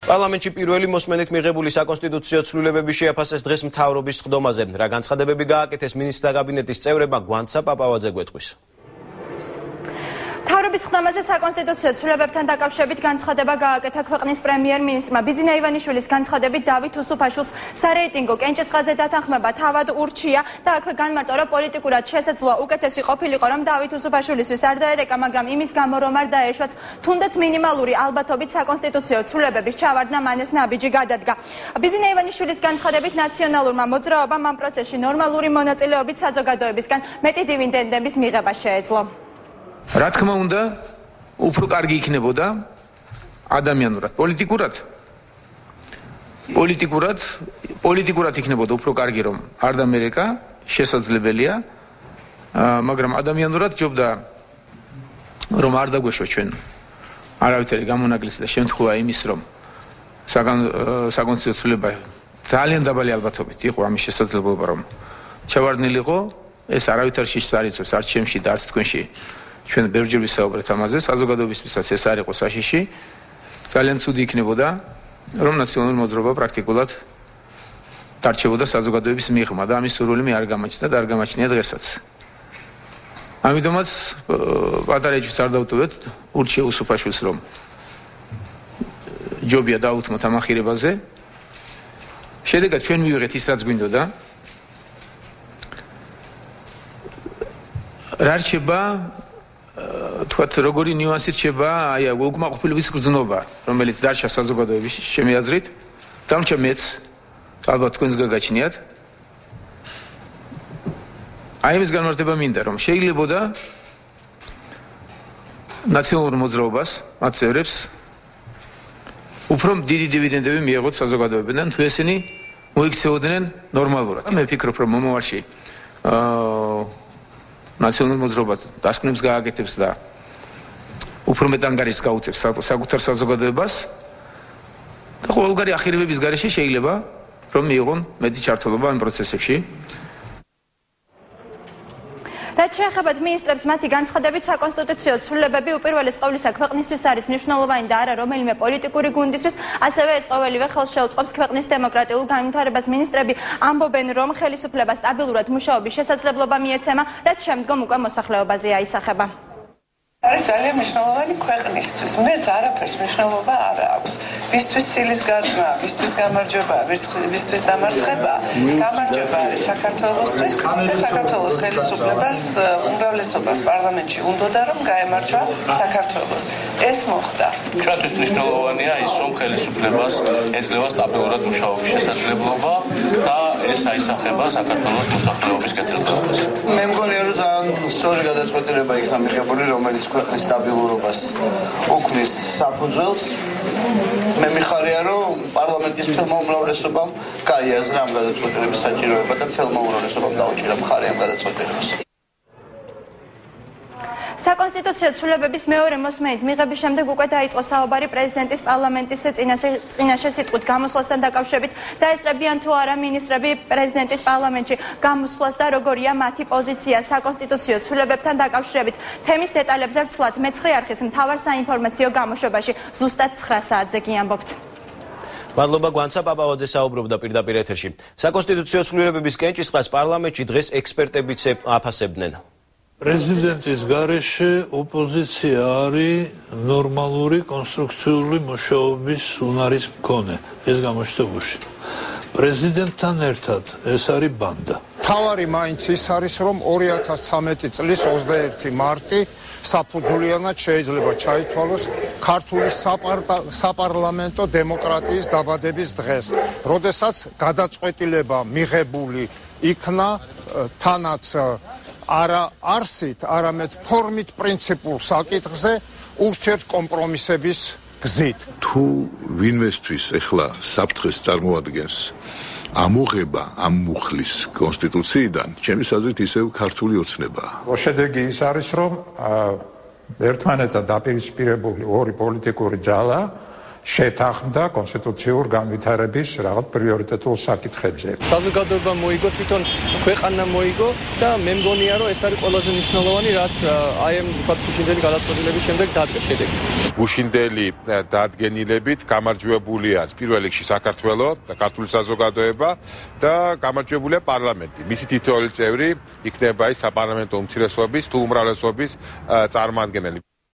პარლამენტში პირველი მოსმენით მიღებული საკონსტიტუციო ცვლილებები შეაფასეს დღეს მთავრობის სხდომაზე. რა განცხადებები გააკეთეს მინისტრთა კაბინეტის წევრებმა, გვანცა პაპავაძე გვეტყვის. მთავრობის სხდომაზე საკონსტიტუციო ცვლილებებთან დაკავშირებით განცხადება გააკეთა ქვეყნის პრემიერ-მინისტრმა. ბიძინა ივანიშვილის განცხადებით დავით უსუფაშვილს სარეიტინგო კენჭისყრაზე დათანხმება თავად ურჩია და აქვე განმარტა, რომ პოლიტიკურად შესაძლოა უკეთესი ყოფილიყო, რომ დავით უსუფაშვილისთვის არ დაერეკა, მაგრამ იმის გამო, რომ არ დაეშვათ, თუნდაც მინიმალური ალბათობით საკონსტიტუციო ცვლილებების ჩავარდნა მან ეს ნაბიჯი გადადგა. ბიძინა ივანიშვილის განცხადებით ნაციონალურმა მოძრაობამ ამ პროცესში ნორმალური მონაწილეობით საზოგადოებისგან მეტი დივიდენდების მიღება შეეძლო. რა თქმა უნდა, უფრო კარგი იქნებოდა ადამიანურად, პოლიტიკურად იქნებოდა უფრო კარგი, რომ არ დამერეკა, შესაძლებელია, მაგრამ ადამიანურად ჯობდა, რომ არ დაგვეშვა ჩვენ არავითარი გამონაკლისი და შემთხვევა იმის, რომ საკონსტიტუციო ცვლილება ძალიან დაბალი ალბათობით იყო ამის შესაძლებლობა, რომ ჩავარდნილიყო, ეს არავითარ შიშს არ იწვევს, არც ჩემში და არც თქვენში. ჩვენ ბევრჯერ ვისაუბრეთ ამაზე, საზოგადოებისთვისაც ეს არ იყო საშიში. ძალიან ცუდი იქნებოდა, რომ ნაციონალური მოძრაობა პრაქტიკულად დარჩებოდა საზოგადოების მიღმა და ამის სურვილი მე არ გამაჩნდა და არ გამაჩნია დღესაც. ამიტომაც პატარაჯს არ დავტოვეთ ურჩია უსუფაშვილს, რომ ჯობია დაუთმოთ ამ ახირებაზე. შედეგად ჩვენ მივიღეთ ის, რაც გვინდოდა. რა რჩება თქვათ როგორი ნიუანსი რჩება აი უკმაყოფილების გრძნობა, რომელიც დარჩა საზოგადოებაში, ჩემი აზრით, დამრჩა მეც, ალბათ თქვენს გაგაჩნიათ. აი ამის განმარტება მინდა, რომ შეიძლებოდა ნაციონალურ მოძრაობას, მათ წევრებს უფრო დიდი დივიდენდები მიეღოთ საზოგადოებიდან, თუ ესენი მოიქცეოდნენ ნორმალურად. მე ვფიქრობ, რომ მომავალში ნაციონალურ მოძრაობას დასკვნებს გააკეთებს და უფრო მეტ ანგარიშს გაუწევს საკუთარ საზოგადოებას და ყოველგვარი ახირებების გარეშე შეიძლება რომ მიიღონ მეტი ჩართულობა ამ პროცესებში. რაც შეეხება მინისტრებს, მათი განცხადებით საკონსტიტუციო ცვლილებები უპირველეს ყოვლისა ქვეყნისთვის არის მნიშვნელოვანი და არა რომელიმე პოლიტიკური გუნდისთვის, ასევე ეს ყოველივე ხელს შეუწყობს ქვეყნის დემოკრატიულ განვითარებას. მინისტრები ამბობენ, რომ ხელისუფლებას სტაბილურად მუშაობის შესაძლებლობა მიეცემა, რაც შემდგომ უკვე მოსახლეობაზე აისახება. არის ძალიან მნიშვნელოვანი ქვეყნისთვის. მეც არაფერს მნიშვნელობა არ აქვს. ვისთვის სილის გაძნა, ვისთვის გამარჯვება, ვისთვის დამარცხება, გამარჯვება არის საქართველოსთვის და საქართველოს ხელისუფლებას უმრავლესობას პარლამენტში უნდოდა რომ გაემარჯვა საქართველოს. ეს მოხდა. ჩვენთვის მნიშვნელოვანია ის, რომ ხელისუფლებას ეძლევა სტაბილურად მუშაობის შესაძლებლობა და ეს აისახება საქართველოს მოსახლეობის კეთილდღეობას. მე მგონია, რომ ძალიან სწორი გადაწყვეტილება იქნა მიღებული, რომელიც ქვეყნის სტაბილურობას უქმნის საფუძველს. მე მიხარია, რომ პარლამენტის მთელმა უმრავლესობამ გაიაზრა ამ გადაწყვეტილების საჭიროება და მთელმა უმრავლესობამ დაუჭირა მხარი ამ გადაწყვეტილებას. საკონსტიტუციო ცვლილებების მეორე მოსმენით მიღების შემდეგ უკვე დაიწყო საუბარი პრეზიდენტის პარლამენტის წინაშე სიტყვით გამოსვლასთან დაკავშირებით. დაესწრებიან თუ არა მინისტრები პრეზიდენტის პარლამენტში გამოსვლას და როგორია მათი პოზიცია საკონსტიტუციო ცვლილებებთან დაკავშირებით. თემის დეტალებზე ვცვლათ მე-9 არხის მთავარ საინფორმაციო გამოშვებაში ზუსტად 9 საათზე გიამბობთ. მადლობა გვანცა პაპავაძე საუბრობდა პირდაპირ ეთერში. საკონსტიტუციო ცვლილებების კენჭისყრას პარლამენტში დღეს ექსპერტებიც აფასებდნენ. პრეზიდენტის გარეშე ოპოზიცია არის ნორმალური კონსტრუქციული მუშაობის უნარის მქონე. ეს გამოჩნდებაში. პრეზიდენტთან ერთად ეს არის ბანდა. თავარი მაინც ის არის, რომ 2013 წლის 21 მარტი საფუძვლიანად შეიძლება ჩაითვალოს ქართული საპარლამენტო დემოკრატიის დაბადების დღეს, როდესაც გადაწყვეტილება მიღებული იქნა თანაც არა არსით, არამედ ფორმით პრინციპულ საკითხზე ურთიერთ კომპრომისების გზით. თუ ვინმესთვის ეხლა საფრთხეს წარმოადგენს ამოღება ამ მუხლის კონსტიტუციიდან, ჩემის აზრით ისევ ქართული ოცნებაა. შედეგი ის არის, რომ ერთმანეთთან დაპირისპირებული ორი პოლიტიკური ძალა შეთანხმდა კონსტიტუციურ განვითარების რაღაც პრიორიტეტულ საკითხებზე. საზოგადოება მოიგო, თვითონ ქვეყანა მოიგო და მე მგონია, რომ ეს არის ყველაზე მნიშვნელოვანი, რაც აი ამ ვთქვათ გუშინდელი გადაწყვეტილების შემდეგ დადგა შედეგი. გუშინდელი დადგენილებით გამარჯვებული არის პირველ რიგში საქართველო და ქართული საზოგადოება და გამარჯვებულია პარლამენტი. მისი თითოეული წევრი იქნება ის საპარლამენტო უმცირესობის თუ უმრავლესობის წარმომადგენელი.